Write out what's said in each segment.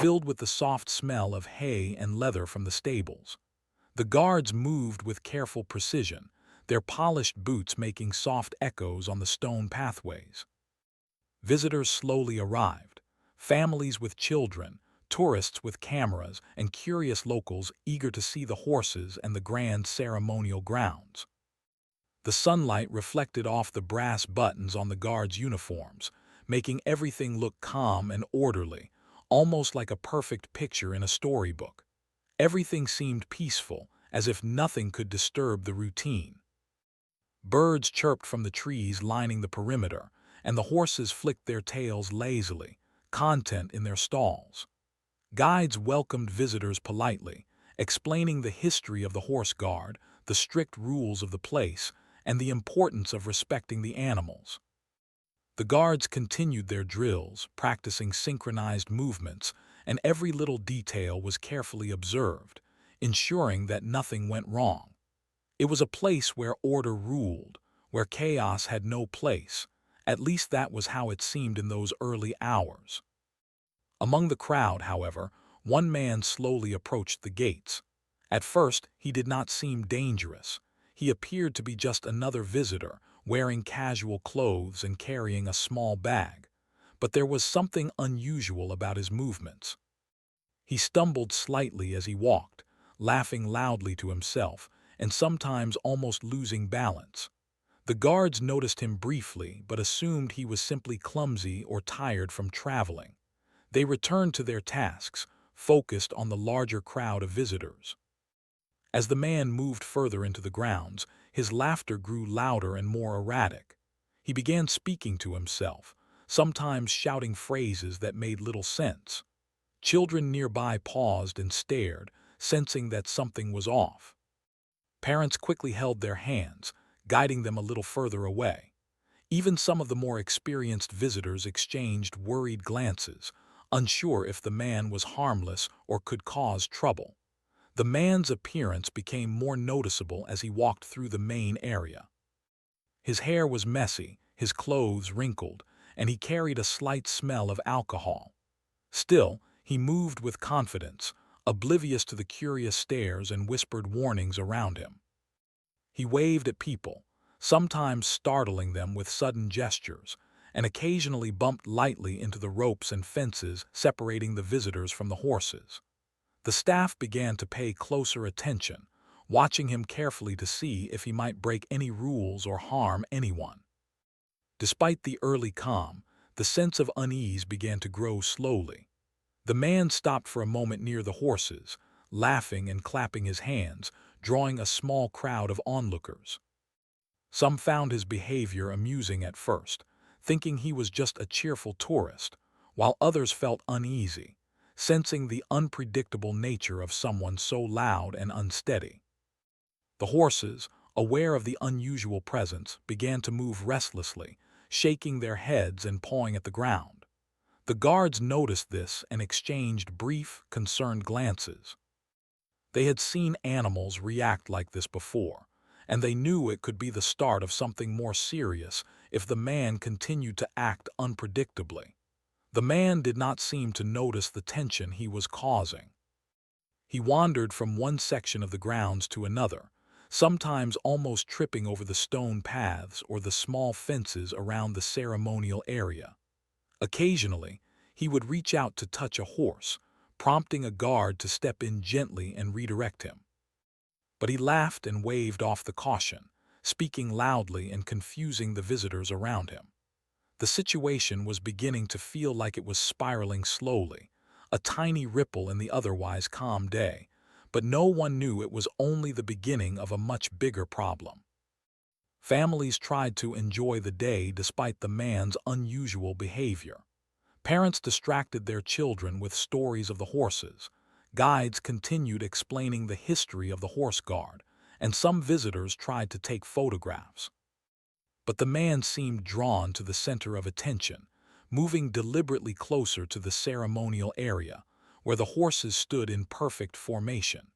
filled with the soft smell of hay and leather from the stables. The guards moved with careful precision, their polished boots making soft echoes on the stone pathways. Visitors slowly arrived, families with children, tourists with cameras, and curious locals eager to see the horses and the grand ceremonial grounds. The sunlight reflected off the brass buttons on the guards' uniforms, making everything look calm and orderly, almost like a perfect picture in a storybook. Everything seemed peaceful, as if nothing could disturb the routine. Birds chirped from the trees lining the perimeter, and the horses flicked their tails lazily, content in their stalls. Guides welcomed visitors politely, explaining the history of the horse guard, the strict rules of the place, and the importance of respecting the animals. The guards continued their drills, practicing synchronized movements, and every little detail was carefully observed, ensuring that nothing went wrong. It was a place where order ruled, where chaos had no place. At least that was how it seemed in those early hours. Among the crowd, however, one man slowly approached the gates. At first, he did not seem dangerous. He appeared to be just another visitor, wearing casual clothes and carrying a small bag. But there was something unusual about his movements. He stumbled slightly as he walked, laughing loudly to himself, and sometimes almost losing balance. The guards noticed him briefly, but assumed he was simply clumsy or tired from traveling. They returned to their tasks, focused on the larger crowd of visitors. As the man moved further into the grounds, his laughter grew louder and more erratic. He began speaking to himself, sometimes shouting phrases that made little sense. Children nearby paused and stared, sensing that something was off. Parents quickly held their hands, guiding them a little further away. Even some of the more experienced visitors exchanged worried glances, unsure if the man was harmless or could cause trouble. The man's appearance became more noticeable as he walked through the main area. His hair was messy, his clothes wrinkled, and he carried a slight smell of alcohol. Still, he moved with confidence, oblivious to the curious stares and whispered warnings around him. He waved at people, sometimes startling them with sudden gestures, and occasionally bumped lightly into the ropes and fences separating the visitors from the horses. The staff began to pay closer attention, watching him carefully to see if he might break any rules or harm anyone. Despite the early calm, the sense of unease began to grow slowly. The man stopped for a moment near the horses, laughing and clapping his hands, drawing a small crowd of onlookers. Some found his behavior amusing at first, thinking he was just a cheerful tourist, while others felt uneasy, sensing the unpredictable nature of someone so loud and unsteady. The horses, aware of the unusual presence, began to move restlessly, shaking their heads and pawing at the ground. The guards noticed this and exchanged brief, concerned glances. They had seen animals react like this before, and they knew it could be the start of something more serious if the man continued to act unpredictably. The man did not seem to notice the tension he was causing. He wandered from one section of the grounds to another, sometimes almost tripping over the stone paths or the small fences around the ceremonial area. Occasionally, he would reach out to touch a horse, prompting a guard to step in gently and redirect him. But he laughed and waved off the caution, speaking loudly and confusing the visitors around him. The situation was beginning to feel like it was spiraling slowly, a tiny ripple in the otherwise calm day, but no one knew it was only the beginning of a much bigger problem. Families tried to enjoy the day despite the man's unusual behavior. Parents distracted their children with stories of the horses. Guides continued explaining the history of the horse guard, and some visitors tried to take photographs. But the man seemed drawn to the center of attention, moving deliberately closer to the ceremonial area, where the horses stood in perfect formation.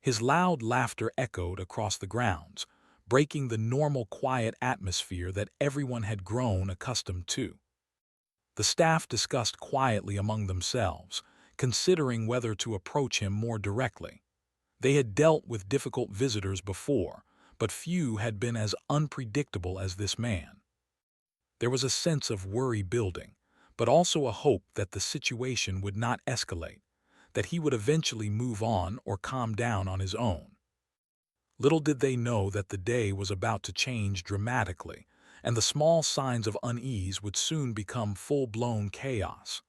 His loud laughter echoed across the grounds, breaking the normal quiet atmosphere that everyone had grown accustomed to. The staff discussed quietly among themselves, considering whether to approach him more directly. They had dealt with difficult visitors before, but few had been as unpredictable as this man. There was a sense of worry building, but also a hope that the situation would not escalate, that he would eventually move on or calm down on his own. Little did they know that the day was about to change dramatically, and the small signs of unease would soon become full-blown chaos.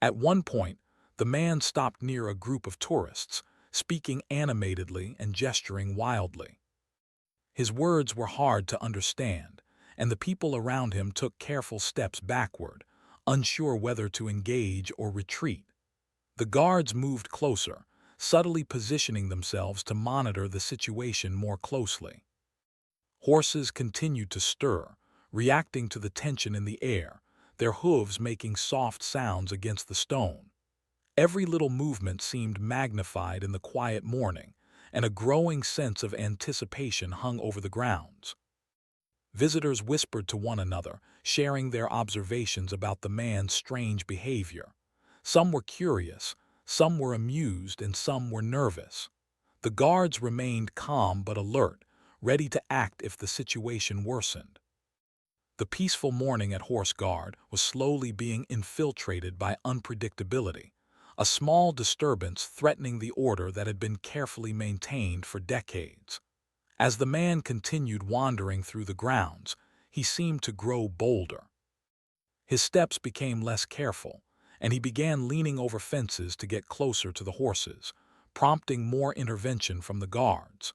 At one point, the man stopped near a group of tourists, speaking animatedly and gesturing wildly. His words were hard to understand, and the people around him took careful steps backward, unsure whether to engage or retreat. The guards moved closer, subtly positioning themselves to monitor the situation more closely. Horses continued to stir, reacting to the tension in the air, their hooves making soft sounds against the stone. Every little movement seemed magnified in the quiet morning, and a growing sense of anticipation hung over the grounds. Visitors whispered to one another, sharing their observations about the man's strange behavior. Some were curious, some were amused, and some were nervous. The guards remained calm but alert, ready to act if the situation worsened. The peaceful morning at Horse Guard was slowly being infiltrated by unpredictability, a small disturbance threatening the order that had been carefully maintained for decades. As the man continued wandering through the grounds, he seemed to grow bolder. His steps became less careful, and he began leaning over fences to get closer to the horses, prompting more intervention from the guards.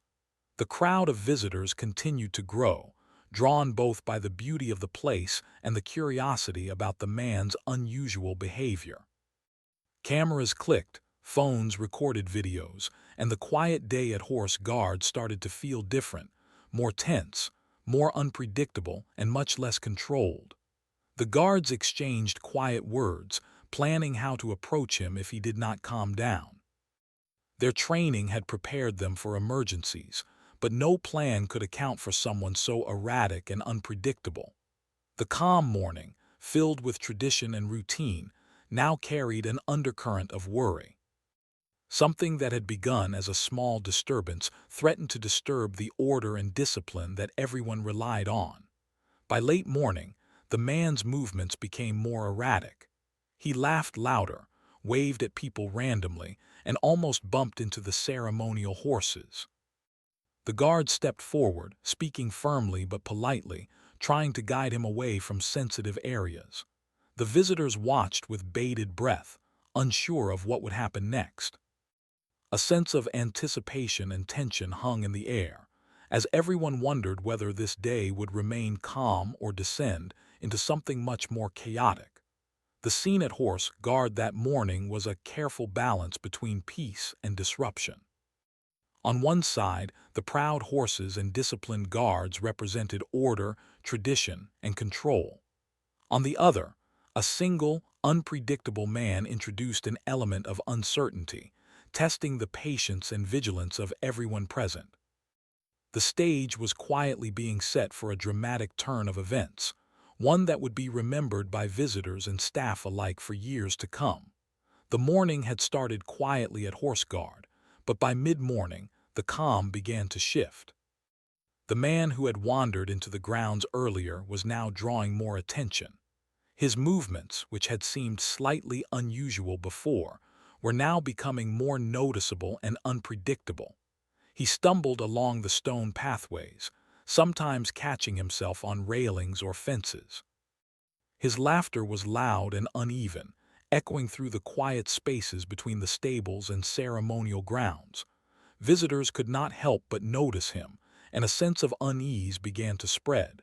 The crowd of visitors continued to grow, drawn both by the beauty of the place and the curiosity about the man's unusual behavior. Cameras clicked, phones recorded videos, and the quiet day at Horse Guard started to feel different, more tense, more unpredictable, and much less controlled. The guards exchanged quiet words, planning how to approach him if he did not calm down. Their training had prepared them for emergencies, but no plan could account for someone so erratic and unpredictable. The calm morning, filled with tradition and routine, now carried an undercurrent of worry. Something that had begun as a small disturbance threatened to disturb the order and discipline that everyone relied on. By late morning, the man's movements became more erratic. He laughed louder, waved at people randomly, and almost bumped into the ceremonial horses. The guard stepped forward, speaking firmly but politely, trying to guide him away from sensitive areas. The visitors watched with bated breath, unsure of what would happen next. A sense of anticipation and tension hung in the air, as everyone wondered whether this day would remain calm or descend into something much more chaotic. The scene at Horse Guard that morning was a careful balance between peace and disruption. On one side, the proud horses and disciplined guards represented order, tradition, and control. On the other, a single, unpredictable man introduced an element of uncertainty, testing the patience and vigilance of everyone present. The stage was quietly being set for a dramatic turn of events, one that would be remembered by visitors and staff alike for years to come. The morning had started quietly at Horse Guard, but by mid-morning, the calm began to shift. The man who had wandered into the grounds earlier was now drawing more attention. His movements, which had seemed slightly unusual before, were now becoming more noticeable and unpredictable. He stumbled along the stone pathways, sometimes catching himself on railings or fences. His laughter was loud and uneven, echoing through the quiet spaces between the stables and ceremonial grounds. Visitors could not help but notice him, and a sense of unease began to spread.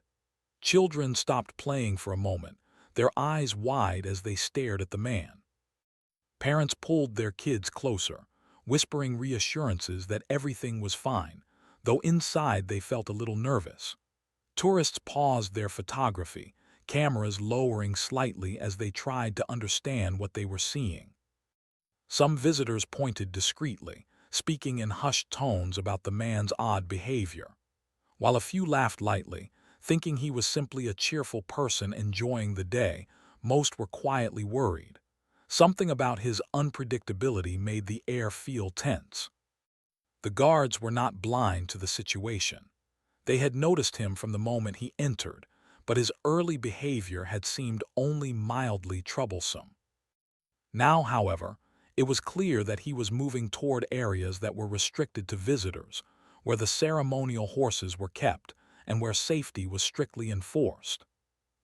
Children stopped playing for a moment, their eyes wide as they stared at the man. Parents pulled their kids closer, whispering reassurances that everything was fine, though inside they felt a little nervous. Tourists paused their photography, cameras lowering slightly as they tried to understand what they were seeing. Some visitors pointed discreetly, speaking in hushed tones about the man's odd behavior, while a few laughed lightly, thinking he was simply a cheerful person enjoying the day. Most were quietly worried. Something about his unpredictability made the air feel tense. The guards were not blind to the situation. They had noticed him from the moment he entered, but his early behavior had seemed only mildly troublesome. Now, however, it was clear that he was moving toward areas that were restricted to visitors, where the ceremonial horses were kept and where safety was strictly enforced.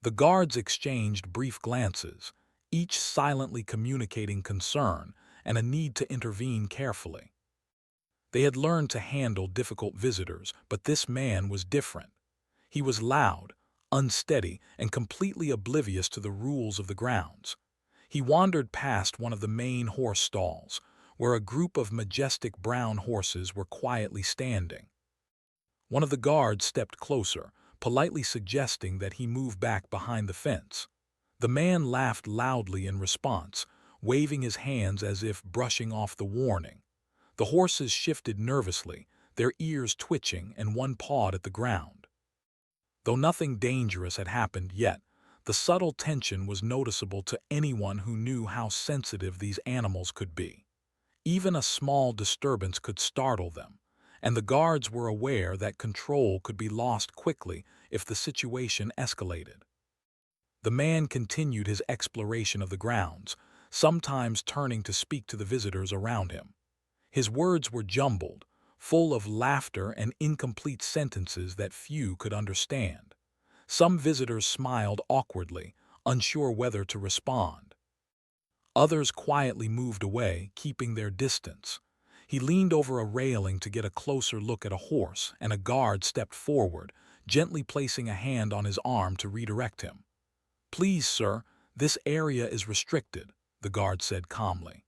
The guards exchanged brief glances, each silently communicating concern and a need to intervene carefully. They had learned to handle difficult visitors, but this man was different. He was loud, unsteady, and completely oblivious to the rules of the grounds. He wandered past one of the main horse stalls, where a group of majestic brown horses were quietly standing. One of the guards stepped closer, politely suggesting that he move back behind the fence. The man laughed loudly in response, waving his hands as if brushing off the warning. The horses shifted nervously, their ears twitching and one pawed at the ground. Though nothing dangerous had happened yet, the subtle tension was noticeable to anyone who knew how sensitive these animals could be. Even a small disturbance could startle them, and the guards were aware that control could be lost quickly if the situation escalated. The man continued his exploration of the grounds, sometimes turning to speak to the visitors around him. His words were jumbled, full of laughter and incomplete sentences that few could understand. Some visitors smiled awkwardly, unsure whether to respond. Others quietly moved away, keeping their distance. He leaned over a railing to get a closer look at a horse, and a guard stepped forward, gently placing a hand on his arm to redirect him. "Please, sir, this area is restricted," the guard said calmly.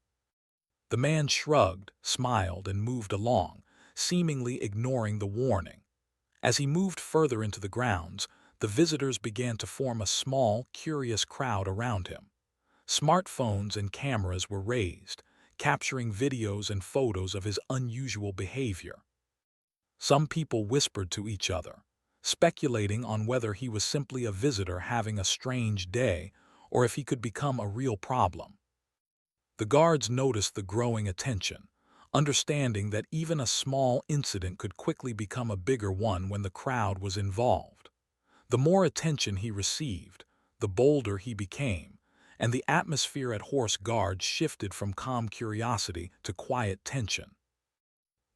The man shrugged, smiled, and moved along, seemingly ignoring the warning. As he moved further into the grounds, the visitors began to form a small, curious crowd around him. Smartphones and cameras were raised, capturing videos and photos of his unusual behavior. Some people whispered to each other, speculating on whether he was simply a visitor having a strange day or if he could become a real problem. The guards noticed the growing attention, understanding that even a small incident could quickly become a bigger one when the crowd was involved. The more attention he received, the bolder he became, and the atmosphere at Horse Guard shifted from calm curiosity to quiet tension.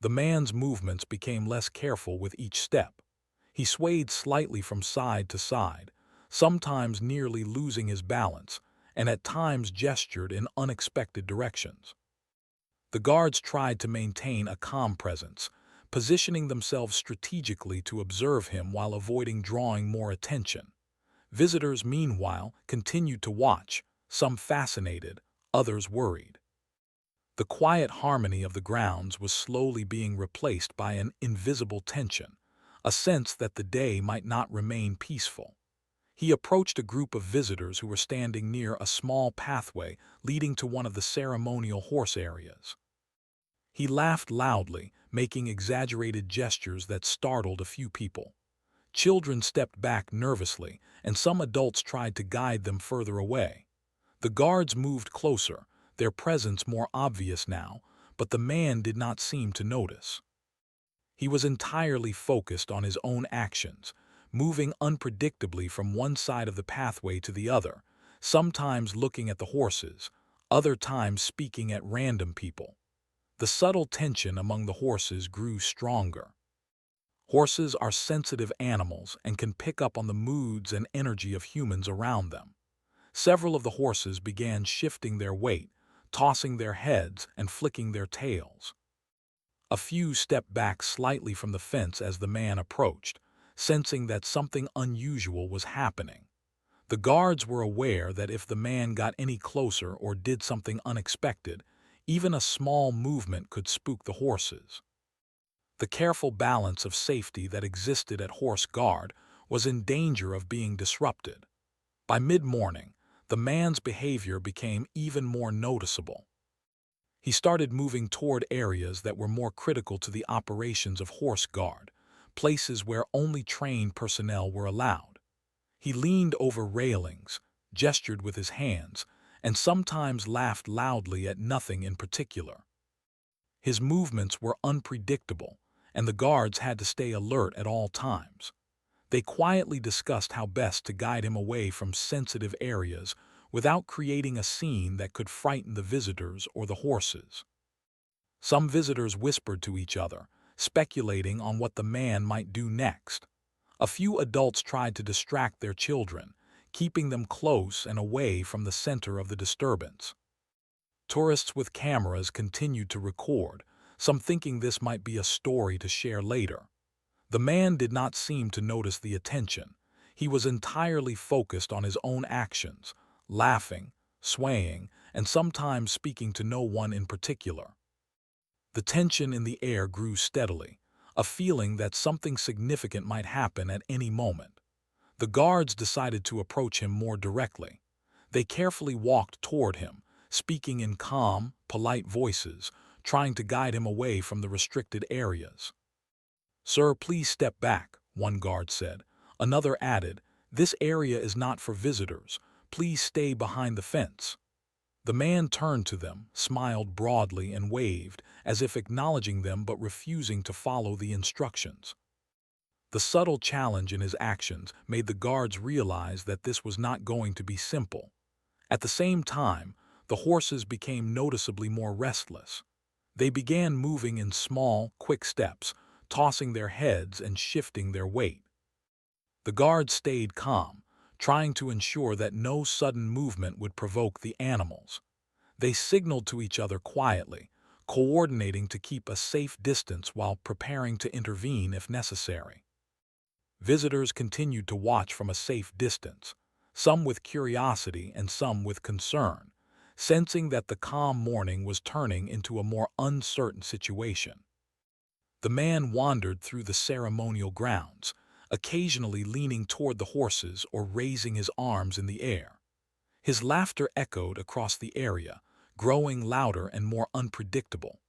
The man's movements became less careful with each step. He swayed slightly from side to side, sometimes nearly losing his balance, and at times gestured in unexpected directions. The guards tried to maintain a calm presence, positioning themselves strategically to observe him while avoiding drawing more attention. Visitors, meanwhile, continued to watch, some fascinated, others worried. The quiet harmony of the grounds was slowly being replaced by an invisible tension, a sense that the day might not remain peaceful. He approached a group of visitors who were standing near a small pathway leading to one of the ceremonial horse areas. He laughed loudly, making exaggerated gestures that startled a few people. Children stepped back nervously, and some adults tried to guide them further away. The guards moved closer, their presence more obvious now, but the man did not seem to notice. He was entirely focused on his own actions, moving unpredictably from one side of the pathway to the other, sometimes looking at the horses, other times speaking at random people. The subtle tension among the horses grew stronger. Horses are sensitive animals and can pick up on the moods and energy of humans around them. Several of the horses began shifting their weight, tossing their heads and flicking their tails. A few stepped back slightly from the fence as the man approached, sensing that something unusual was happening. The guards were aware that if the man got any closer or did something unexpected, even a small movement could spook the horses. The careful balance of safety that existed at Horse Guard was in danger of being disrupted. By mid-morning, the man's behavior became even more noticeable. He started moving toward areas that were more critical to the operations of Horse Guard, places where only trained personnel were allowed. He leaned over railings, gestured with his hands, and sometimes laughed loudly at nothing in particular. His movements were unpredictable, and the guards had to stay alert at all times. They quietly discussed how best to guide him away from sensitive areas without creating a scene that could frighten the visitors or the horses. Some visitors whispered to each other, speculating on what the man might do next. A few adults tried to distract their children, keeping them close and away from the center of the disturbance. Tourists with cameras continued to record, some thinking this might be a story to share later. The man did not seem to notice the attention. He was entirely focused on his own actions, laughing, swaying, and sometimes speaking to no one in particular. The tension in the air grew steadily, a feeling that something significant might happen at any moment. The guards decided to approach him more directly. They carefully walked toward him, speaking in calm, polite voices, trying to guide him away from the restricted areas. "Sir, please step back," one guard said. Another added, "This area is not for visitors. Please stay behind the fence." The man turned to them, smiled broadly, and waved, as if acknowledging them but refusing to follow the instructions. The subtle challenge in his actions made the guards realize that this was not going to be simple. At the same time, the horses became noticeably more restless. They began moving in small, quick steps, tossing their heads and shifting their weight. The guards stayed calm, trying to ensure that no sudden movement would provoke the animals. They signaled to each other quietly, coordinating to keep a safe distance while preparing to intervene if necessary. Visitors continued to watch from a safe distance, some with curiosity and some with concern, sensing that the calm morning was turning into a more uncertain situation. The man wandered through the ceremonial grounds, occasionally leaning toward the horses or raising his arms in the air. His laughter echoed across the area, growing louder and more unpredictable.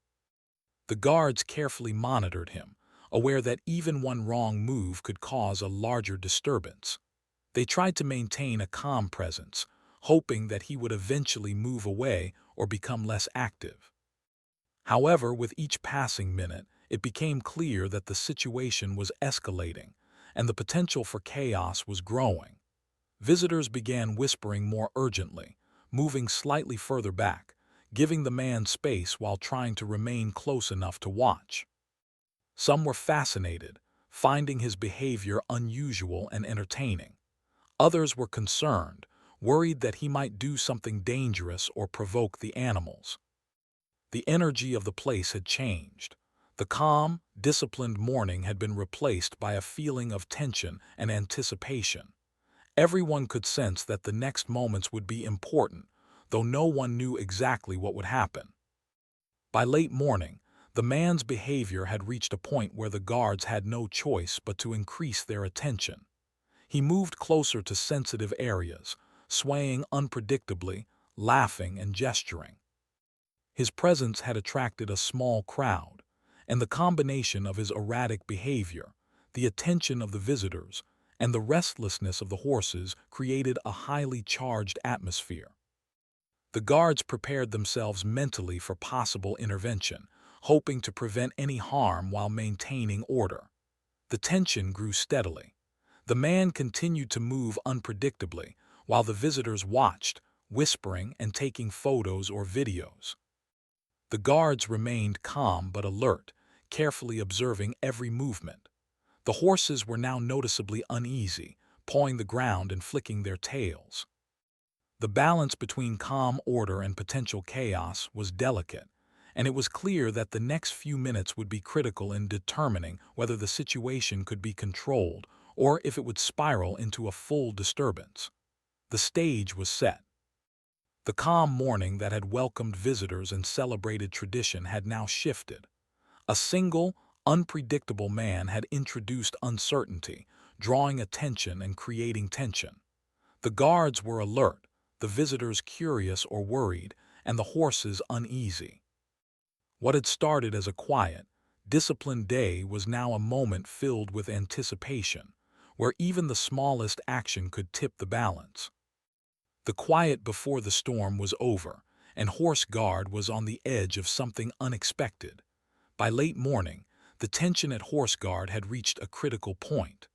The guards carefully monitored him, aware that even one wrong move could cause a larger disturbance. They tried to maintain a calm presence, hoping that he would eventually move away or become less active. However, with each passing minute, it became clear that the situation was escalating, and the potential for chaos was growing. Visitors began whispering more urgently, moving slightly further back, giving the man space while trying to remain close enough to watch. Some were fascinated, finding his behavior unusual and entertaining. Others were concerned, worried that he might do something dangerous or provoke the animals. The energy of the place had changed. The calm, disciplined morning had been replaced by a feeling of tension and anticipation. Everyone could sense that the next moments would be important, though no one knew exactly what would happen. By late morning, the man's behavior had reached a point where the guards had no choice but to increase their attention. He moved closer to sensitive areas, swaying unpredictably, laughing and gesturing. His presence had attracted a small crowd, and the combination of his erratic behavior, the attention of the visitors, and the restlessness of the horses created a highly charged atmosphere. The guards prepared themselves mentally for possible intervention, hoping to prevent any harm while maintaining order. The tension grew steadily. The man continued to move unpredictably, while the visitors watched, whispering and taking photos or videos. The guards remained calm but alert, carefully observing every movement. The horses were now noticeably uneasy, pawing the ground and flicking their tails. The balance between calm order and potential chaos was delicate, and it was clear that the next few minutes would be critical in determining whether the situation could be controlled or if it would spiral into a full disturbance. The stage was set. The calm morning that had welcomed visitors and celebrated tradition had now shifted. A single, unpredictable man had introduced uncertainty, drawing attention and creating tension. The guards were alert, the visitors curious or worried, and the horses uneasy. What had started as a quiet, disciplined day was now a moment filled with anticipation, where even the smallest action could tip the balance. The quiet before the storm was over, and Horse Guard was on the edge of something unexpected. By late morning, the tension at Horse Guard had reached a critical point.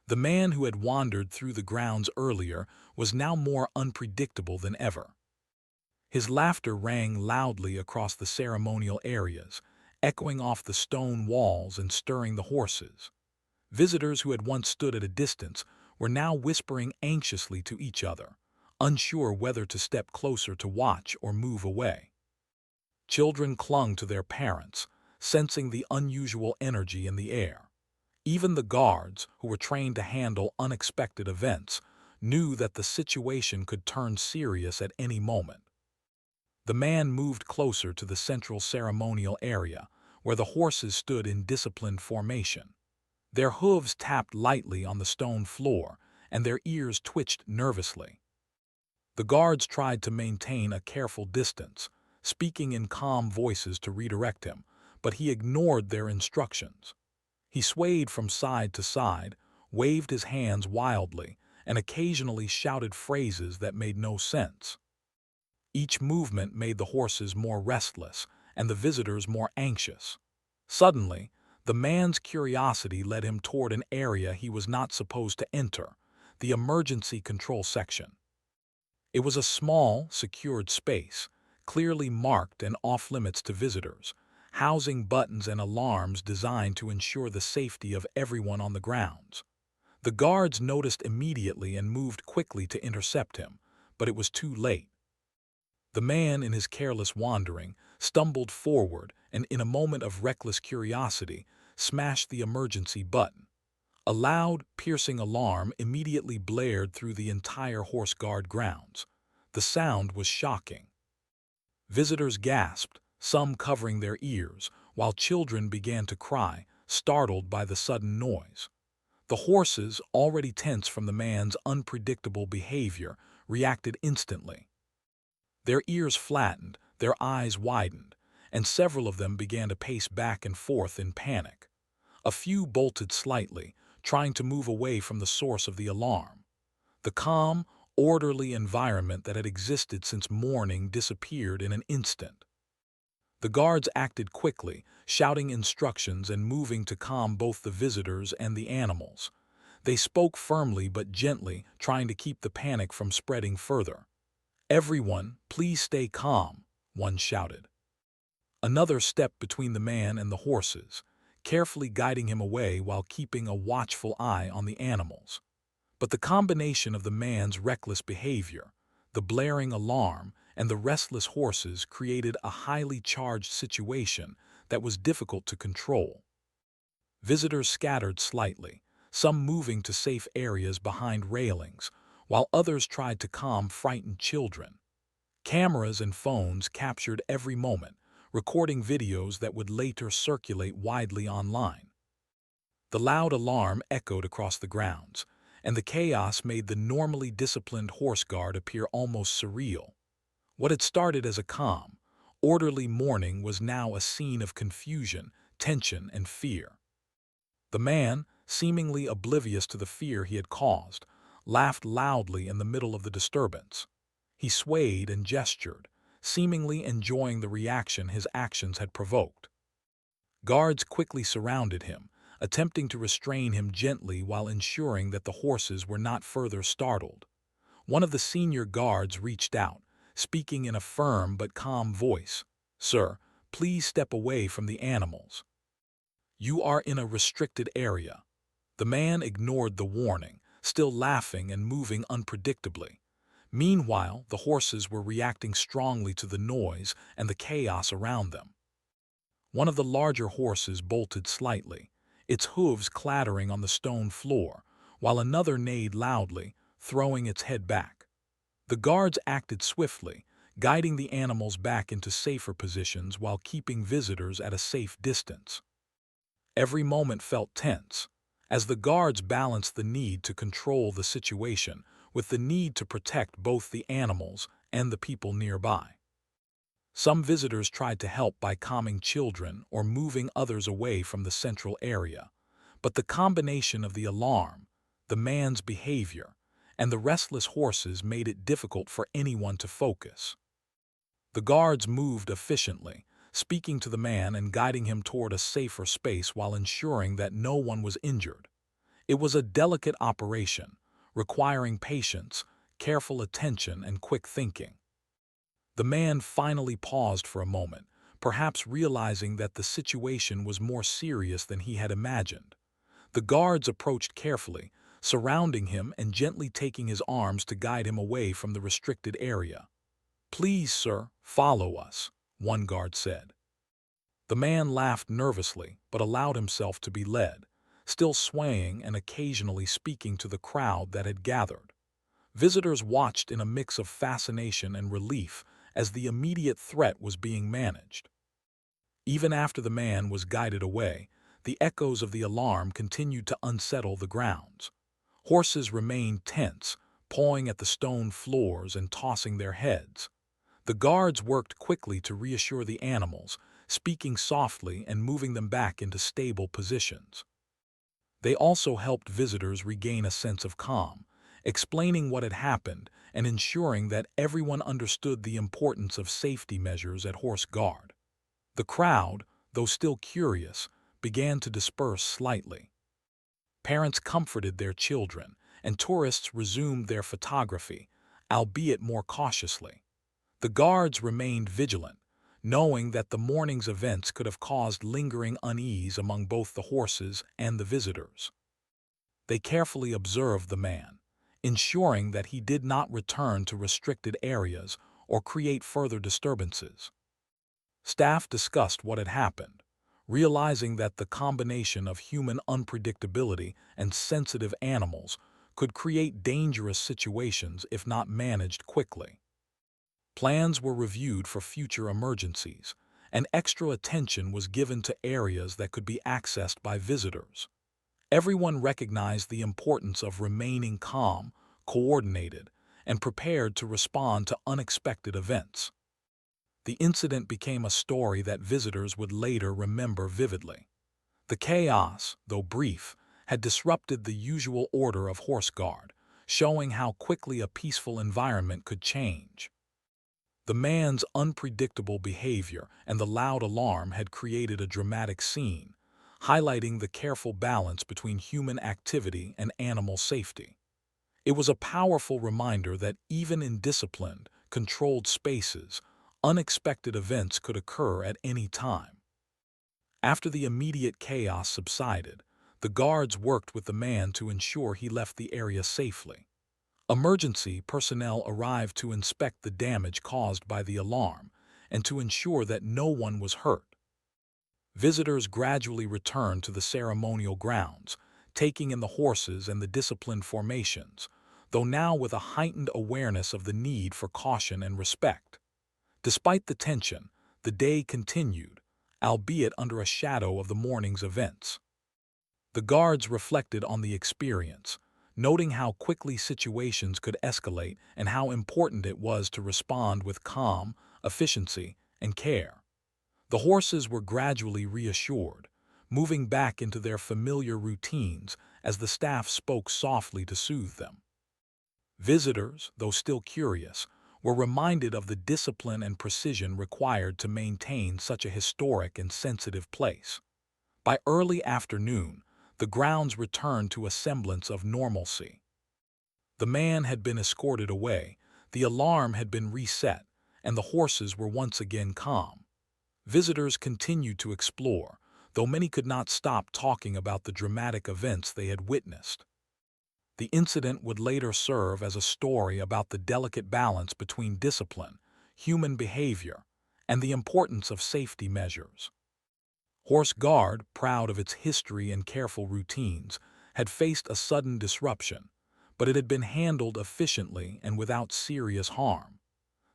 The man who had wandered through the grounds earlier was now more unpredictable than ever. His laughter rang loudly across the ceremonial areas, echoing off the stone walls and stirring the horses. Visitors who had once stood at a distance were now whispering anxiously to each other, unsure whether to step closer to watch or move away. Children clung to their parents, sensing the unusual energy in the air. Even the guards, who were trained to handle unexpected events, knew that the situation could turn serious at any moment. The man moved closer to the central ceremonial area, where the horses stood in disciplined formation. Their hooves tapped lightly on the stone floor, and their ears twitched nervously. The guards tried to maintain a careful distance, speaking in calm voices to redirect him, but he ignored their instructions. He swayed from side to side, waved his hands wildly, and occasionally shouted phrases that made no sense. Each movement made the horses more restless and the visitors more anxious. Suddenly, the man's curiosity led him toward an area he was not supposed to enter, the emergency control section. It was a small, secured space, clearly marked and off-limits to visitors, housing buttons and alarms designed to ensure the safety of everyone on the grounds. The guards noticed immediately and moved quickly to intercept him, but it was too late. The man, in his careless wandering, stumbled forward and, in a moment of reckless curiosity, smashed the emergency button. A loud, piercing alarm immediately blared through the entire Horse Guard grounds. The sound was shocking. Visitors gasped, some covering their ears, while children began to cry, startled by the sudden noise. The horses, already tense from the man's unpredictable behavior, reacted instantly. Their ears flattened, their eyes widened, and several of them began to pace back and forth in panic. A few bolted slightly, trying to move away from the source of the alarm. The calm, orderly environment that had existed since morning disappeared in an instant. The guards acted quickly, shouting instructions and moving to calm both the visitors and the animals. They spoke firmly but gently, trying to keep the panic from spreading further. "Everyone, please stay calm," one shouted. Another stepped between the man and the horses, carefully guiding him away while keeping a watchful eye on the animals. But the combination of the man's reckless behavior, the blaring alarm, and the restless horses created a highly charged situation that was difficult to control. Visitors scattered slightly, some moving to safe areas behind railings, while others tried to calm frightened children. Cameras and phones captured every moment, recording videos that would later circulate widely online. The loud alarm echoed across the grounds, and the chaos made the normally disciplined Horse Guard appear almost surreal. What had started as a calm, orderly morning was now a scene of confusion, tension, and fear. The man, seemingly oblivious to the fear he had caused, laughed loudly in the middle of the disturbance. He swayed and gestured, seemingly enjoying the reaction his actions had provoked. Guards quickly surrounded him, attempting to restrain him gently while ensuring that the horses were not further startled. One of the senior guards reached out, speaking in a firm but calm voice. "Sir, please step away from the animals. You are in a restricted area." The man ignored the warning, still laughing and moving unpredictably. Meanwhile, the horses were reacting strongly to the noise and the chaos around them. One of the larger horses bolted slightly, its hooves clattering on the stone floor, while another neighed loudly, throwing its head back. The guards acted swiftly, guiding the animals back into safer positions while keeping visitors at a safe distance. Every moment felt tense, as the guards balanced the need to control the situation with the need to protect both the animals and the people nearby. Some visitors tried to help by calming children or moving others away from the central area, but the combination of the alarm, the man's behavior, and the restless horses made it difficult for anyone to focus. The guards moved efficiently, speaking to the man and guiding him toward a safer space while ensuring that no one was injured. It was a delicate operation, requiring patience, careful attention, and quick thinking. The man finally paused for a moment, perhaps realizing that the situation was more serious than he had imagined. The guards approached carefully, surrounding him and gently taking his arms to guide him away from the restricted area. "Please, sir, follow us," one guard said. The man laughed nervously but allowed himself to be led, still swaying and occasionally speaking to the crowd that had gathered. Visitors watched in a mix of fascination and relief as the immediate threat was being managed. Even after the man was guided away, the echoes of the alarm continued to unsettle the grounds. Horses remained tense, pawing at the stone floors and tossing their heads. The guards worked quickly to reassure the animals, speaking softly and moving them back into stable positions. They also helped visitors regain a sense of calm, explaining what had happened and ensuring that everyone understood the importance of safety measures at Horse Guard. The crowd, though still curious, began to disperse slightly. Parents comforted their children, and tourists resumed their photography, albeit more cautiously. The guards remained vigilant, knowing that the morning's events could have caused lingering unease among both the horses and the visitors. They carefully observed the man, ensuring that he did not return to restricted areas or create further disturbances. Staff discussed what had happened, realizing that the combination of human unpredictability and sensitive animals could create dangerous situations if not managed quickly. Plans were reviewed for future emergencies, and extra attention was given to areas that could be accessed by visitors. Everyone recognized the importance of remaining calm, coordinated, and prepared to respond to unexpected events. The incident became a story that visitors would later remember vividly. The chaos, though brief, had disrupted the usual order of Horse Guard, showing how quickly a peaceful environment could change. The man's unpredictable behavior and the loud alarm had created a dramatic scene, highlighting the careful balance between human activity and animal safety. It was a powerful reminder that even in disciplined, controlled spaces, unexpected events could occur at any time. After the immediate chaos subsided, the guards worked with the man to ensure he left the area safely. Emergency personnel arrived to inspect the damage caused by the alarm and to ensure that no one was hurt. Visitors gradually returned to the ceremonial grounds, taking in the horses and the disciplined formations, though now with a heightened awareness of the need for caution and respect. Despite the tension, the day continued, albeit under a shadow of the morning's events. The guards reflected on the experience, noting how quickly situations could escalate and how important it was to respond with calm, efficiency, and care. The horses were gradually reassured, moving back into their familiar routines as the staff spoke softly to soothe them. Visitors, though still curious, were reminded of the discipline and precision required to maintain such a historic and sensitive place. By early afternoon, the grounds returned to a semblance of normalcy. The man had been escorted away, the alarm had been reset, and the horses were once again calm. Visitors continued to explore, though many could not stop talking about the dramatic events they had witnessed. The incident would later serve as a story about the delicate balance between discipline, human behavior, and the importance of safety measures. Horse Guard, proud of its history and careful routines, had faced a sudden disruption, but it had been handled efficiently and without serious harm.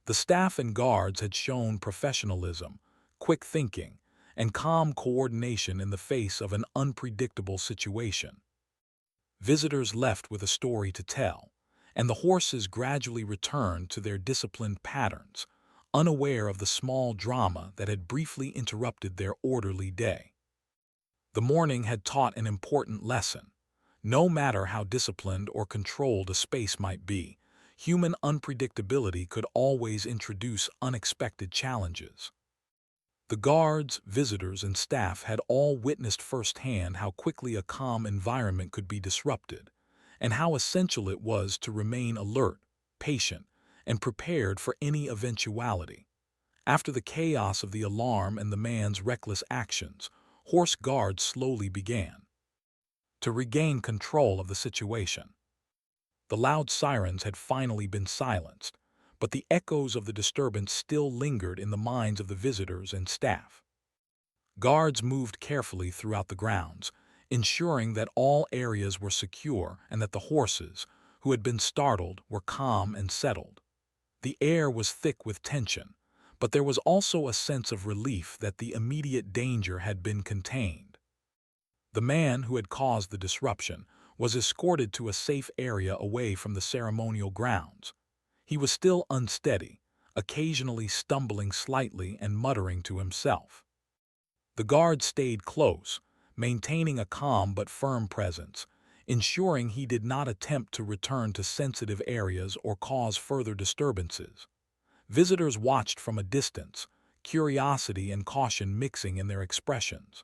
The staff and guards had shown professionalism, quick thinking, and calm coordination in the face of an unpredictable situation. Visitors left with a story to tell, and the horses gradually returned to their disciplined patterns, unaware of the small drama that had briefly interrupted their orderly day. The morning had taught an important lesson. No matter how disciplined or controlled a space might be, human unpredictability could always introduce unexpected challenges. The guards, visitors, and staff had all witnessed firsthand how quickly a calm environment could be disrupted, and how essential it was to remain alert, patient, and prepared for any eventuality. After the chaos of the alarm and the man's reckless actions, horse guards slowly began to regain control of the situation. The loud sirens had finally been silenced, but the echoes of the disturbance still lingered in the minds of the visitors and staff. Guards moved carefully throughout the grounds, ensuring that all areas were secure and that the horses, who had been startled, were calm and settled. The air was thick with tension, but there was also a sense of relief that the immediate danger had been contained. The man who had caused the disruption was escorted to a safe area away from the ceremonial grounds. He was still unsteady, occasionally stumbling slightly and muttering to himself. The guard stayed close, maintaining a calm but firm presence, ensuring he did not attempt to return to sensitive areas or cause further disturbances. Visitors watched from a distance, curiosity and caution mixing in their expressions.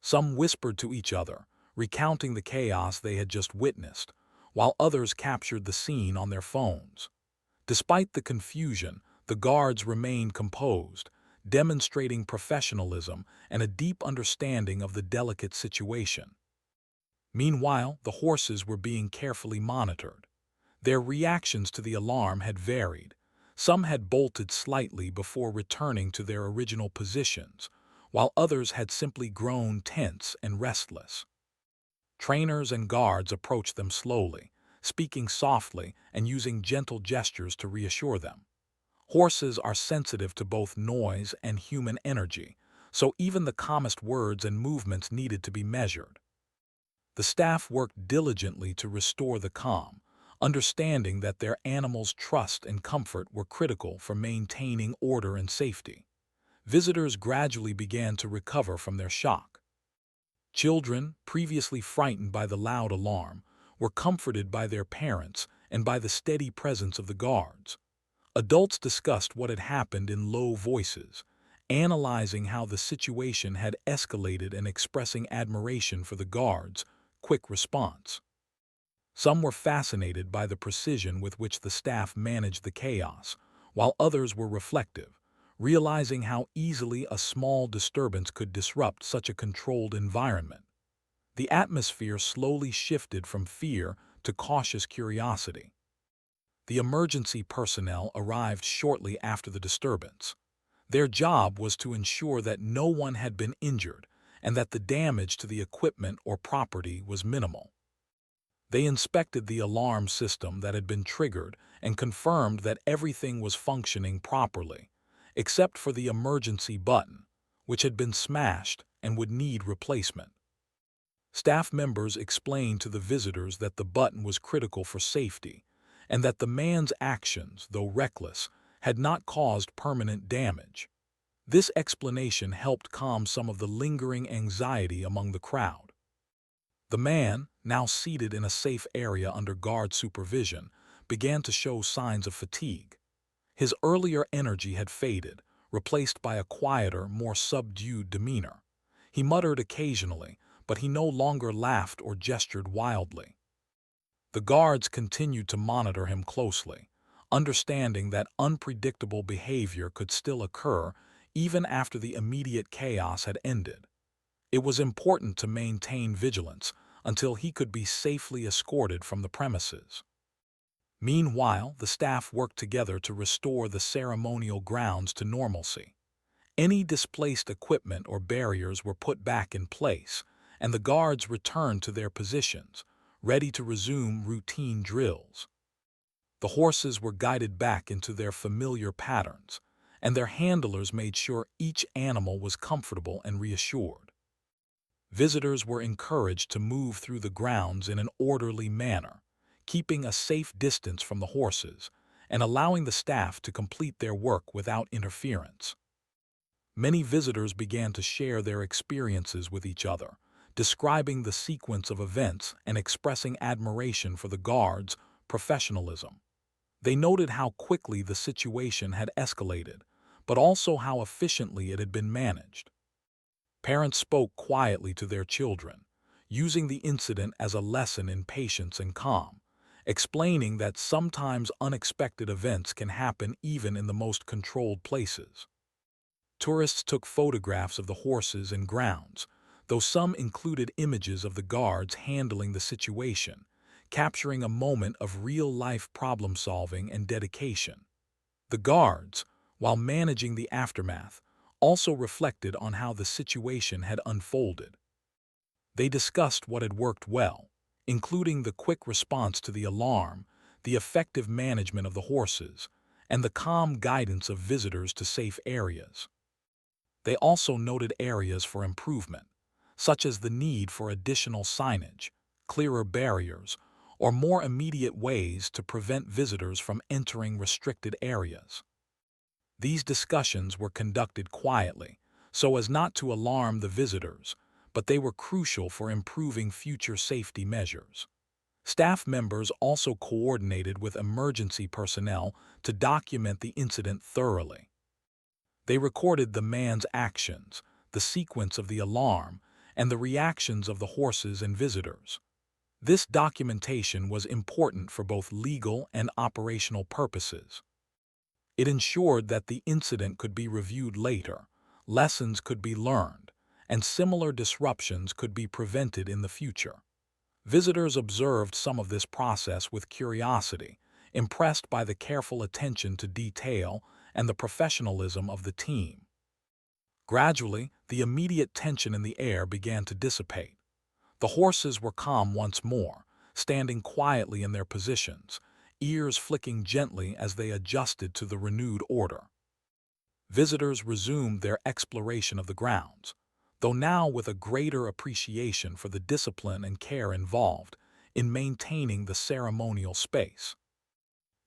Some whispered to each other, recounting the chaos they had just witnessed, while others captured the scene on their phones. Despite the confusion, the guards remained composed, demonstrating professionalism and a deep understanding of the delicate situation. Meanwhile, the horses were being carefully monitored. Their reactions to the alarm had varied. Some had bolted slightly before returning to their original positions, while others had simply grown tense and restless. Trainers and guards approached them slowly, speaking softly and using gentle gestures to reassure them. Horses are sensitive to both noise and human energy, so even the calmest words and movements needed to be measured. The staff worked diligently to restore the calm, understanding that their animals' trust and comfort were critical for maintaining order and safety. Visitors gradually began to recover from their shock. Children, previously frightened by the loud alarm, were comforted by their parents and by the steady presence of the guards. Adults discussed what had happened in low voices, analyzing how the situation had escalated and expressing admiration for the guards' quick response. Some were fascinated by the precision with which the staff managed the chaos, while others were reflective, realizing how easily a small disturbance could disrupt such a controlled environment. The atmosphere slowly shifted from fear to cautious curiosity. The emergency personnel arrived shortly after the disturbance. Their job was to ensure that no one had been injured and that the damage to the equipment or property was minimal. They inspected the alarm system that had been triggered and confirmed that everything was functioning properly, except for the emergency button, which had been smashed and would need replacement. Staff members explained to the visitors that the button was critical for safety, and that the man's actions, though reckless, had not caused permanent damage. This explanation helped calm some of the lingering anxiety among the crowd. The man, now seated in a safe area under guard supervision, began to show signs of fatigue. His earlier energy had faded, replaced by a quieter, more subdued demeanor. He muttered occasionally, but he no longer laughed or gestured wildly. The guards continued to monitor him closely, understanding that unpredictable behavior could still occur even after the immediate chaos had ended. It was important to maintain vigilance until he could be safely escorted from the premises. Meanwhile, the staff worked together to restore the ceremonial grounds to normalcy. Any displaced equipment or barriers were put back in place, and the guards returned to their positions, ready to resume routine drills. The horses were guided back into their familiar patterns, and their handlers made sure each animal was comfortable and reassured. Visitors were encouraged to move through the grounds in an orderly manner, keeping a safe distance from the horses and allowing the staff to complete their work without interference. Many visitors began to share their experiences with each other, describing the sequence of events and expressing admiration for the guards' professionalism. They noted how quickly the situation had escalated, but also how efficiently it had been managed. Parents spoke quietly to their children, using the incident as a lesson in patience and calm, explaining that sometimes unexpected events can happen even in the most controlled places. Tourists took photographs of the horses and grounds, though some included images of the guards handling the situation, capturing a moment of real-life problem-solving and dedication. The guards, while managing the aftermath, also reflected on how the situation had unfolded. They discussed what had worked well, including the quick response to the alarm, the effective management of the horses, and the calm guidance of visitors to safe areas. They also noted areas for improvement, such as the need for additional signage, clearer barriers, or more immediate ways to prevent visitors from entering restricted areas. These discussions were conducted quietly, so as not to alarm the visitors, but they were crucial for improving future safety measures. Staff members also coordinated with emergency personnel to document the incident thoroughly. They recorded the man's actions, the sequence of the alarm, and the reactions of the horses and visitors. This documentation was important for both legal and operational purposes. It ensured that the incident could be reviewed later, lessons could be learned, and similar disruptions could be prevented in the future. Visitors observed some of this process with curiosity, impressed by the careful attention to detail and the professionalism of the team. Gradually, the immediate tension in the air began to dissipate. The horses were calm once more, standing quietly in their positions, ears flicking gently as they adjusted to the renewed order. Visitors resumed their exploration of the grounds, though now with a greater appreciation for the discipline and care involved in maintaining the ceremonial space.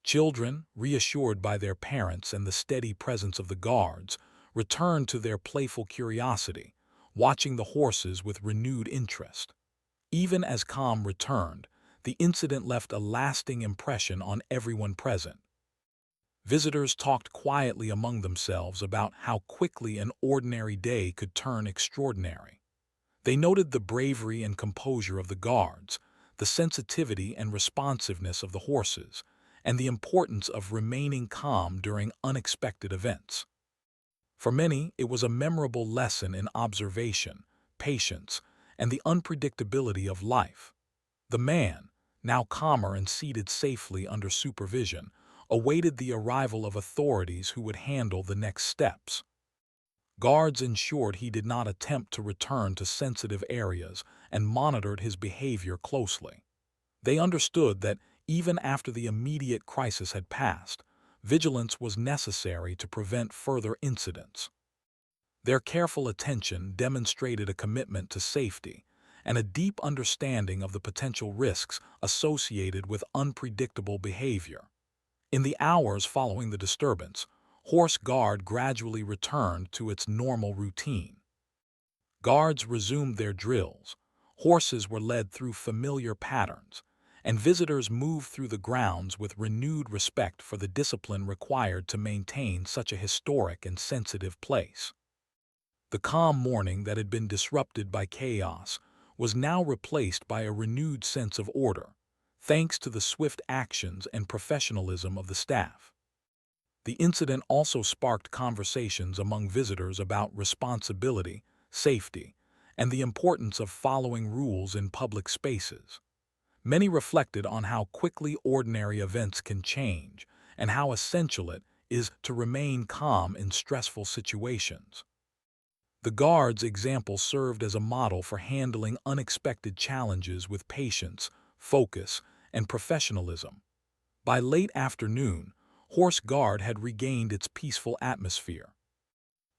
Children, reassured by their parents and the steady presence of the guards, returned to their playful curiosity, watching the horses with renewed interest. Even as calm returned, the incident left a lasting impression on everyone present. Visitors talked quietly among themselves about how quickly an ordinary day could turn extraordinary. They noted the bravery and composure of the guards, the sensitivity and responsiveness of the horses, and the importance of remaining calm during unexpected events. For many, it was a memorable lesson in observation, patience, and the unpredictability of life. The man, now calmer and seated safely under supervision, awaited the arrival of authorities who would handle the next steps. Guards ensured he did not attempt to return to sensitive areas and monitored his behavior closely. They understood that even after the immediate crisis had passed, vigilance was necessary to prevent further incidents. Their careful attention demonstrated a commitment to safety and a deep understanding of the potential risks associated with unpredictable behavior. In the hours following the disturbance, horse guard gradually returned to its normal routine. Guards resumed their drills, horses were led through familiar patterns, and visitors moved through the grounds with renewed respect for the discipline required to maintain such a historic and sensitive place. The calm morning that had been disrupted by chaos was now replaced by a renewed sense of order, thanks to the swift actions and professionalism of the staff. The incident also sparked conversations among visitors about responsibility, safety, and the importance of following rules in public spaces. Many reflected on how quickly ordinary events can change and how essential it is to remain calm in stressful situations. The guards' example served as a model for handling unexpected challenges with patience, focus, and professionalism. By late afternoon, Horse Guard had regained its peaceful atmosphere.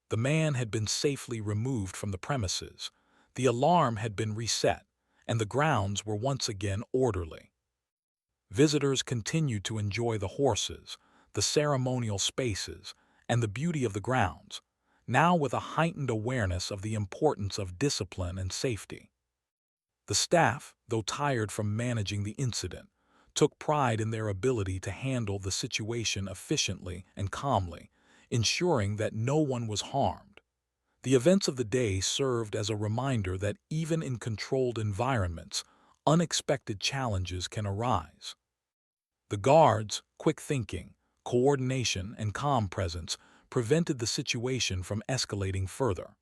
The man had been safely removed from the premises, the alarm had been reset, and the grounds were once again orderly. Visitors continued to enjoy the horses, the ceremonial spaces, and the beauty of the grounds, now with a heightened awareness of the importance of discipline and safety. The staff, though tired from managing the incident, took pride in their ability to handle the situation efficiently and calmly, ensuring that no one was harmed. The events of the day served as a reminder that even in controlled environments, unexpected challenges can arise. The guards' quick thinking, coordination, and calm presence prevented the situation from escalating further.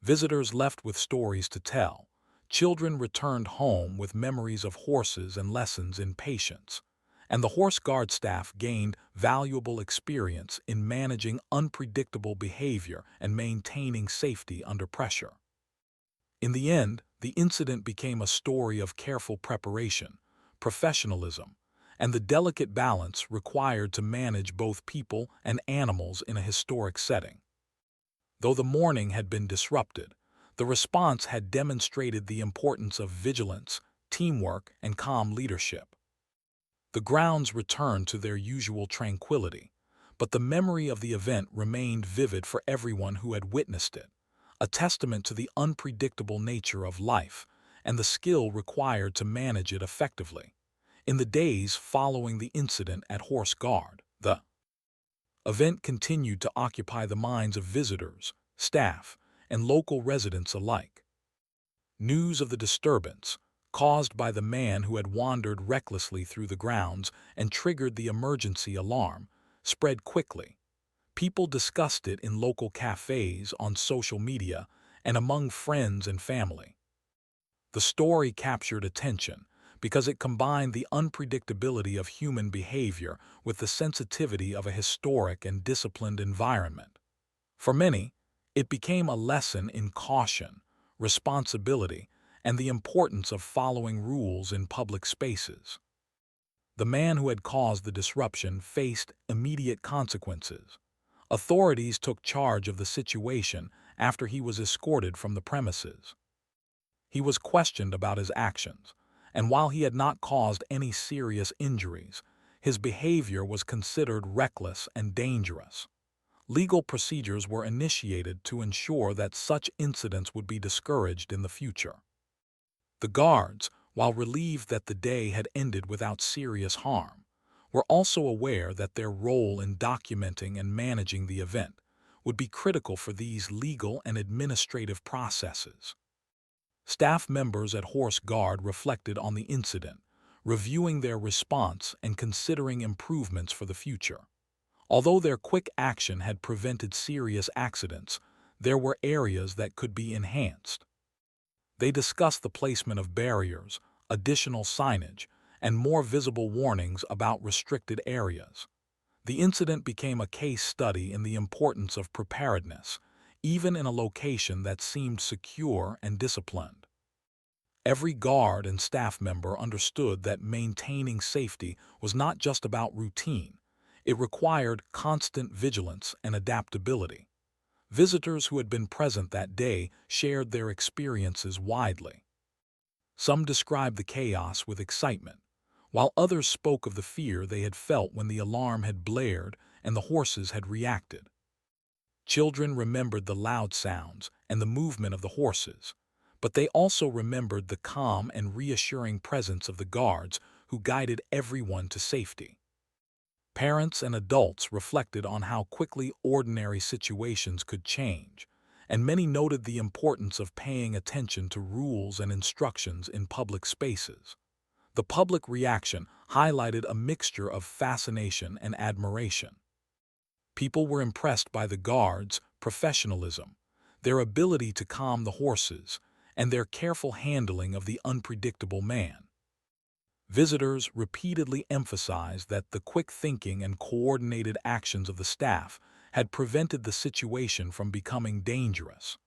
Visitors left with stories to tell. Children returned home with memories of horses and lessons in patience. And the horse guard staff gained valuable experience in managing unpredictable behavior and maintaining safety under pressure. In the end, the incident became a story of careful preparation, professionalism, and the delicate balance required to manage both people and animals in a historic setting. Though the morning had been disrupted, the response had demonstrated the importance of vigilance, teamwork, and calm leadership. The grounds returned to their usual tranquility, but the memory of the event remained vivid for everyone who had witnessed it, a testament to the unpredictable nature of life and the skill required to manage it effectively. In the days following the incident at Horse Guard, the event continued to occupy the minds of visitors, staff, and local residents alike. News of the disturbance, caused by the man who had wandered recklessly through the grounds and triggered the emergency alarm, spread quickly. People discussed it in local cafes, on social media, and among friends and family. The story captured attention because it combined the unpredictability of human behavior with the sensitivity of a historic and disciplined environment. For many, it became a lesson in caution, responsibility, and the importance of following rules in public spaces. The man who had caused the disruption faced immediate consequences. Authorities took charge of the situation after he was escorted from the premises. He was questioned about his actions, and while he had not caused any serious injuries, his behavior was considered reckless and dangerous. Legal procedures were initiated to ensure that such incidents would be discouraged in the future. The guards, while relieved that the day had ended without serious harm, were also aware that their role in documenting and managing the event would be critical for these legal and administrative processes. Staff members at Horse Guard reflected on the incident, reviewing their response and considering improvements for the future. Although their quick action had prevented serious accidents, there were areas that could be enhanced. They discussed the placement of barriers, additional signage, and more visible warnings about restricted areas. The incident became a case study in the importance of preparedness, even in a location that seemed secure and disciplined. Every guard and staff member understood that maintaining safety was not just about routine. It required constant vigilance and adaptability. Visitors who had been present that day shared their experiences widely. Some described the chaos with excitement, while others spoke of the fear they had felt when the alarm had blared and the horses had reacted. Children remembered the loud sounds and the movement of the horses, but they also remembered the calm and reassuring presence of the guards who guided everyone to safety. Parents and adults reflected on how quickly ordinary situations could change, and many noted the importance of paying attention to rules and instructions in public spaces. The public reaction highlighted a mixture of fascination and admiration. People were impressed by the guards' professionalism, their ability to calm the horses, and their careful handling of the unpredictable man. Visitors repeatedly emphasized that the quick thinking and coordinated actions of the staff had prevented the situation from becoming dangerous.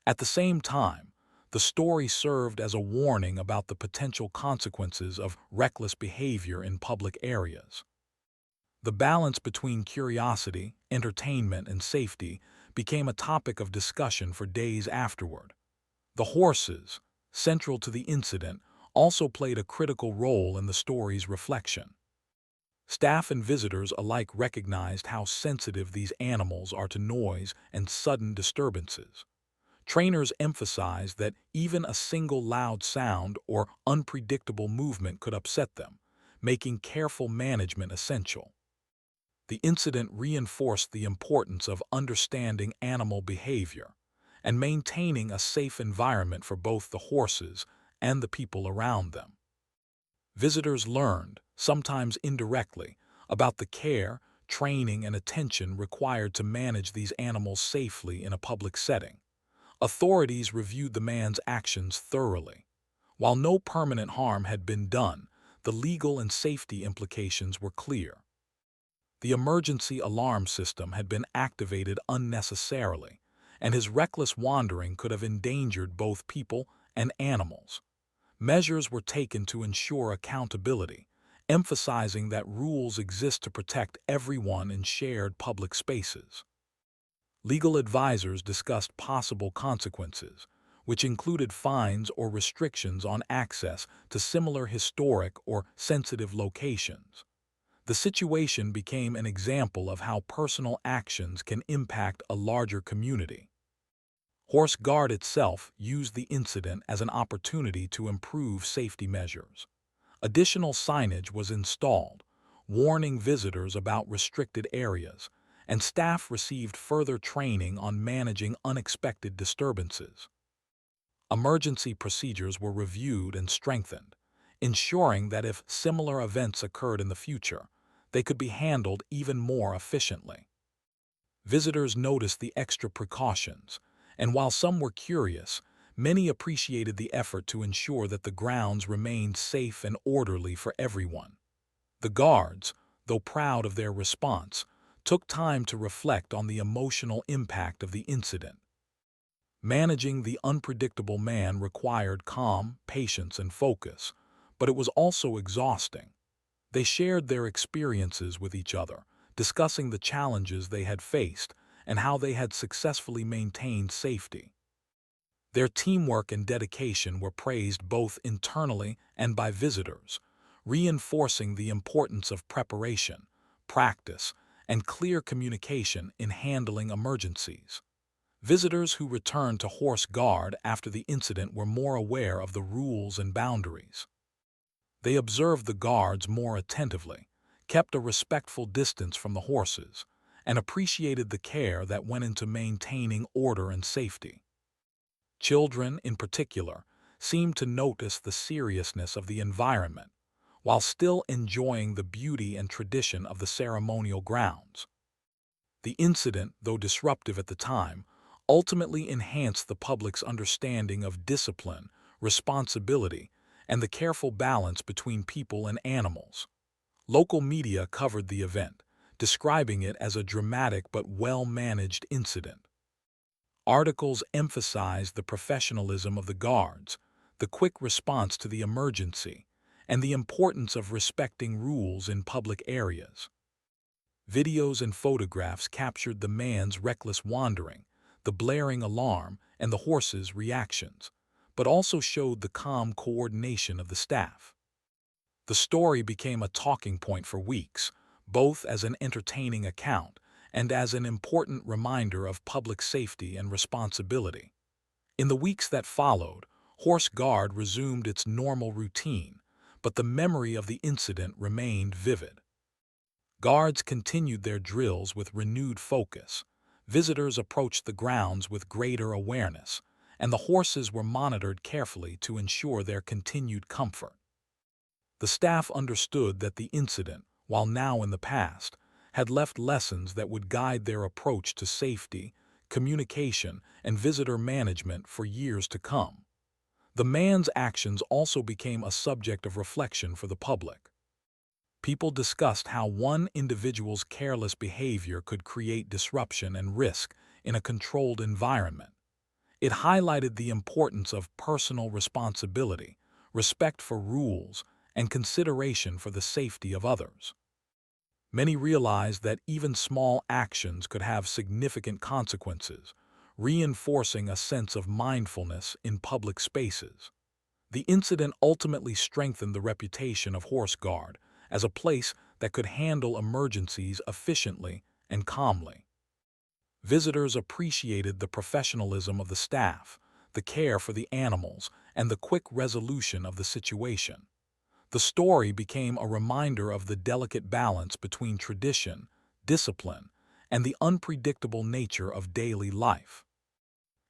At the same time, the story served as a warning about the potential consequences of reckless behavior in public areas. The balance between curiosity, entertainment, and safety became a topic of discussion for days afterward. The horses, central to the incident, also played a critical role in the story's reflection. Staff and visitors alike recognized how sensitive these animals are to noise and sudden disturbances. Trainers emphasized that even a single loud sound or unpredictable movement could upset them, making careful management essential. The incident reinforced the importance of understanding animal behavior and maintaining a safe environment for both the horses and the people around them. Visitors learned, sometimes indirectly, about the care, training, and attention required to manage these animals safely in a public setting. Authorities reviewed the man's actions thoroughly. While no permanent harm had been done, the legal and safety implications were clear. The emergency alarm system had been activated unnecessarily, and his reckless wandering could have endangered both people and animals. Measures were taken to ensure accountability, emphasizing that rules exist to protect everyone in shared public spaces. Legal advisors discussed possible consequences, which included fines or restrictions on access to similar historic or sensitive locations. The situation became an example of how personal actions can impact a larger community. Horse Guard itself used the incident as an opportunity to improve safety measures. Additional signage was installed, warning visitors about restricted areas, and staff received further training on managing unexpected disturbances. Emergency procedures were reviewed and strengthened, ensuring that if similar events occurred in the future, they could be handled even more efficiently. Visitors noticed the extra precautions, and while some were curious, many appreciated the effort to ensure that the grounds remained safe and orderly for everyone. The guards, though proud of their response, took time to reflect on the emotional impact of the incident. Managing the unpredictable man required calm, patience, and focus, but it was also exhausting. They shared their experiences with each other, discussing the challenges they had faced and how they had successfully maintained safety. Their teamwork and dedication were praised both internally and by visitors, reinforcing the importance of preparation, practice, and clear communication in handling emergencies. Visitors who returned to Horse Guard after the incident were more aware of the rules and boundaries. They observed the guards more attentively, kept a respectful distance from the horses, and appreciated the care that went into maintaining order and safety. Children, in particular, seemed to notice the seriousness of the environment, while still enjoying the beauty and tradition of the ceremonial grounds. The incident, though disruptive at the time, ultimately enhanced the public's understanding of discipline, responsibility, and the careful balance between people and animals. Local media covered the event, describing it as a dramatic but well-managed incident. Articles emphasized the professionalism of the guards, the quick response to the emergency, and the importance of respecting rules in public areas. Videos and photographs captured the man's reckless wandering, the blaring alarm, and the horses' reactions, but also showed the calm coordination of the staff. The story became a talking point for weeks, both as an entertaining account and as an important reminder of public safety and responsibility. In the weeks that followed, Horse Guard resumed its normal routine, but the memory of the incident remained vivid. Guards continued their drills with renewed focus, visitors approached the grounds with greater awareness, and the horses were monitored carefully to ensure their continued comfort. The staff understood that the incident, while now in the past, had left lessons that would guide their approach to safety, communication, and visitor management for years to come. The man's actions also became a subject of reflection for the public. People discussed how one individual's careless behavior could create disruption and risk in a controlled environment. It highlighted the importance of personal responsibility, respect for rules, and consideration for the safety of others. Many realized that even small actions could have significant consequences, reinforcing a sense of mindfulness in public spaces. The incident ultimately strengthened the reputation of Horse Guard as a place that could handle emergencies efficiently and calmly. Visitors appreciated the professionalism of the staff, the care for the animals, and the quick resolution of the situation. The story became a reminder of the delicate balance between tradition, discipline, and the unpredictable nature of daily life.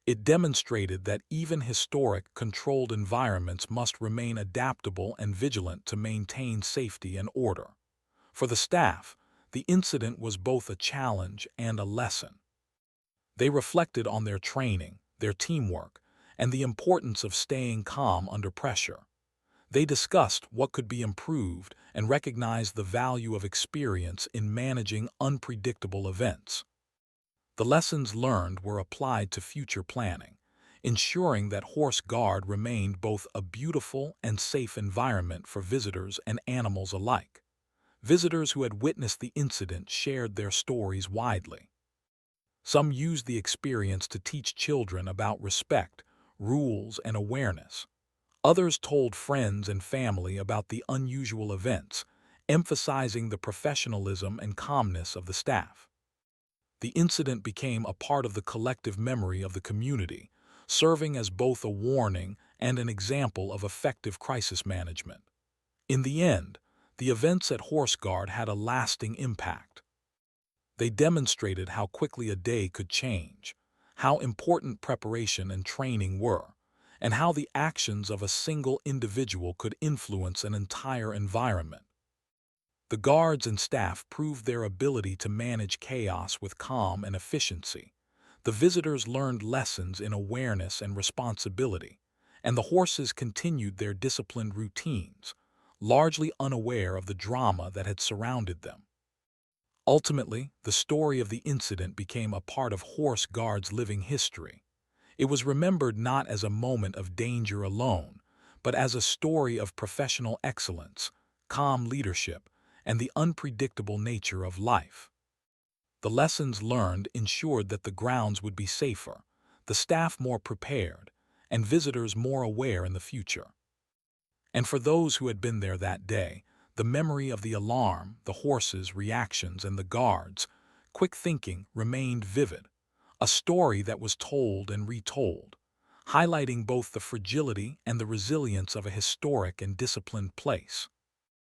It demonstrated that even historic, controlled environments must remain adaptable and vigilant to maintain safety and order. For the staff, the incident was both a challenge and a lesson. They reflected on their training, their teamwork, and the importance of staying calm under pressure. They discussed what could be improved and recognized the value of experience in managing unpredictable events. The lessons learned were applied to future planning, ensuring that Horse Guard remained both a beautiful and safe environment for visitors and animals alike. Visitors who had witnessed the incident shared their stories widely. Some used the experience to teach children about respect, rules, and awareness. Others told friends and family about the unusual events, emphasizing the professionalism and calmness of the staff. The incident became a part of the collective memory of the community, serving as both a warning and an example of effective crisis management. In the end, the events at Horse Guard had a lasting impact. They demonstrated how quickly a day could change, how important preparation and training were, and how the actions of a single individual could influence an entire environment. The guards and staff proved their ability to manage chaos with calm and efficiency. The visitors learned lessons in awareness and responsibility, and the horses continued their disciplined routines, largely unaware of the drama that had surrounded them. Ultimately, the story of the incident became a part of Horse Guard's living history. It was remembered not as a moment of danger alone, but as a story of professional excellence, calm leadership, and the unpredictable nature of life. The lessons learned ensured that the grounds would be safer, the staff more prepared, and visitors more aware in the future. And for those who had been there that day, the memory of the alarm, the horses' reactions, and the guards' quick thinking remained vivid, a story that was told and retold, highlighting both the fragility and the resilience of a historic and disciplined place.